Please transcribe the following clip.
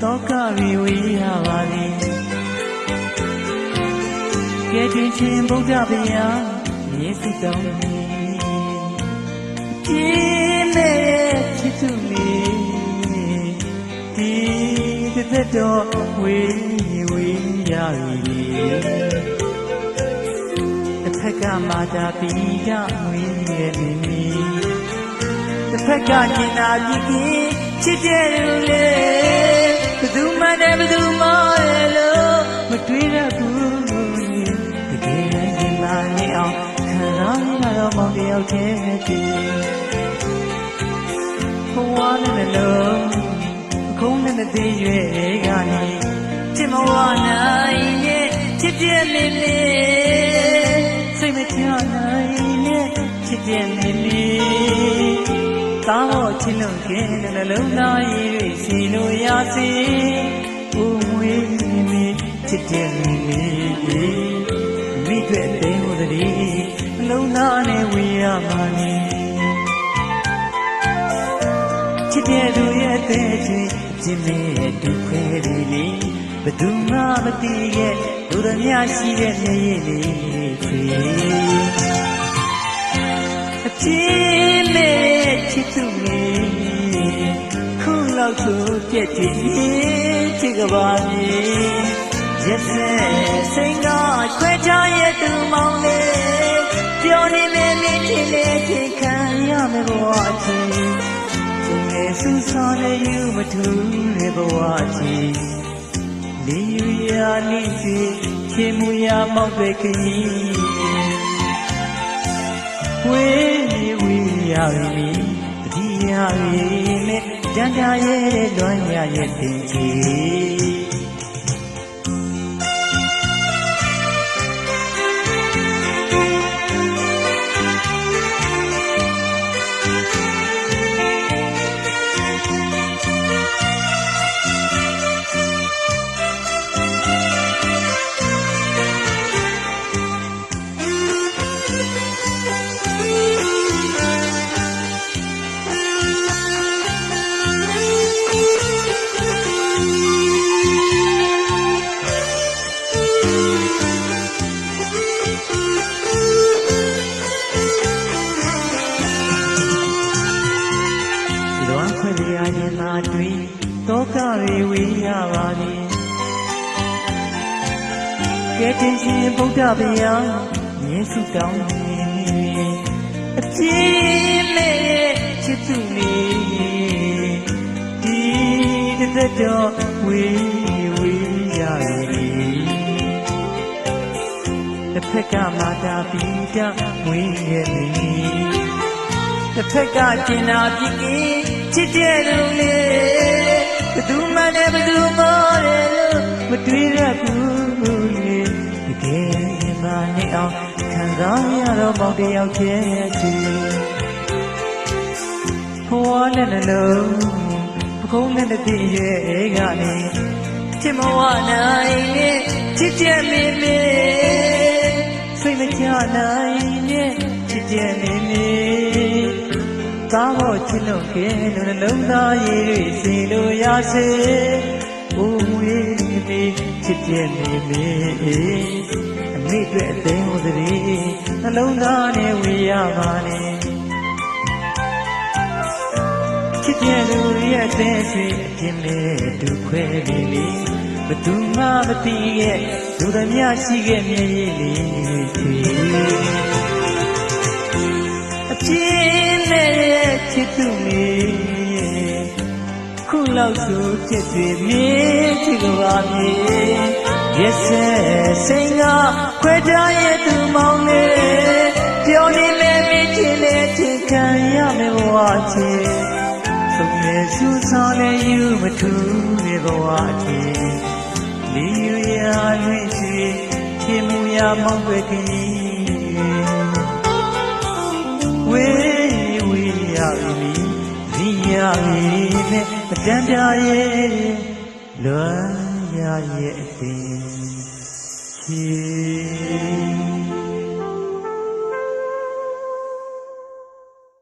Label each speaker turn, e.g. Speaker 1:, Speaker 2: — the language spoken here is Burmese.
Speaker 1: တောကရီဝေးရပါလေကဲတင်ချင်းဗုဒ္ဓဗျာယေစုတော်ပြင်းမဲ့ချစ်သူလေးဒီသက်တော်ဝေးရပြီတစ်ဖက်ကမာတာပိကမွေးရဲ့မင်းတစ်ဖက်ကကျင်နာပြီချစ်တဲ့လူလေးဘယ်သူမှနဲ့ဘယ်သူမှရဲ့လို့မတွေ့ရဘူးတကယ်ရင်လာနေအောင်ခံရတော့မောင်တယောက်တည်းတည်းဘဝနဲ့လုံးခုံးနဲ့တည်းရွယ်ကနေချစ်မဝနိုင်ရဲ့ချစ်တဲ့လေးလေးစိတ်မချနိုင်ရဲ့ချစ်တဲ့လေးလေးသာမို့ချစ်လို့ခင်နှလုံးသားရည်တွေစီလို့ရစေဦးမွေးမီချစ်တဲ့လေးလေးမိတွေ့သိမှုတည်းနှလုံးသားနဲ့ဝေးရပါနေချစ်တဲ့သူရဲ့အသေးချွေချစ်မဲ့ဒုက္ခတွေလေးဘယ်သူမှမသိရဲ့လူတော်များရှိတဲ့မျက်ရည်လေးတွေအပြင်းမဲ့ချစ်သူလေးခုလောက်ဆိုပြည့်တည်ချစ်ကပါမြေရက်စဲစိတ်ကခွဲခြားရဲ့သူမောင်လေးပြောနေမယ်မင်းချစ်လေးချစ်ခံရမယ်ဘဝချင်းသူငယ်ဆူဆောနဲ့ယူမထူးတဲ့ဘဝချင်းနေယူရလိစီချေမူရမောက်တဲ့ခရီးဝေးရပြီတတိယရေနဲ့ကြံကြရဲ့လွမ်းရရဲ့တင်ချီရင်သာတွေ့တောကရီဝေးရပါလေကဲတင်ရှင်ဗုဒ္ဓဗျာယေစုတောင်းအပြင်းမဲ့ချစ်သူလေးဒီသက်တော်ဝေးရပြီတစ်ဖက်ကမာတာပိကမွေးရဲ့မင်းတစ်ဖက်ကကျင်နာပြီချစ်တဲ့လူလေးဘယ်သူမှနဲ့ဘယ်သူမှရဲ့လို့မတွေ့ရဘူးလေတကယ်ရင်မနေအောင်ခံစားရတော့မောင်တယောက်တည်းတည်းဘဝနဲ့နှလုံးခုံးနဲ့တည်းရဲ့ကနေချစ်မဝနိုင်နဲ့ချစ်တဲ့မင်းလေးစိတ်မချနိုင်နဲ့ချစ်တဲ့မင်းလေးသာမို့ချစ်လို့ခင်နှလုံးသားရည်တွေစီလို့ရစေဦးမွေးမီချစ်တဲ့နေမေအမိတွေ့အသိမှုသတိနှလုံးသားနဲ့ဝေးရပါလေချစ်တဲ့လူရဲ့အသေးဆွေအပြင်းမဲ့ဒုခွဲလေးလေးဘယ်သူမှမသိရဲ့လူတော်များရှိခဲ့မျက်ရည်လေးတွေအပြင်းမဲ့ချစ်သူလေးခုလောက်ဆိုချစ်တွေမြေချစ်ကပါမြေရက်စဲစိန်ကခွဲခြားရဲ့သူမောင်လေးပြောနေမယ်မင်းချစ်လေးချစ်ခံရမယ်ဘဝချင်းသုံးရဆူဆောင်းလေးယူမထူးတဲ့ဘဝချင်းလီယူရလွင့်စီချစ်မှုရမောင်းပဲကြီးဝေးရပြီဒီရပြီနဲ့အတန်းပြရဲ့လွမ်းရရဲ့အသေးချီ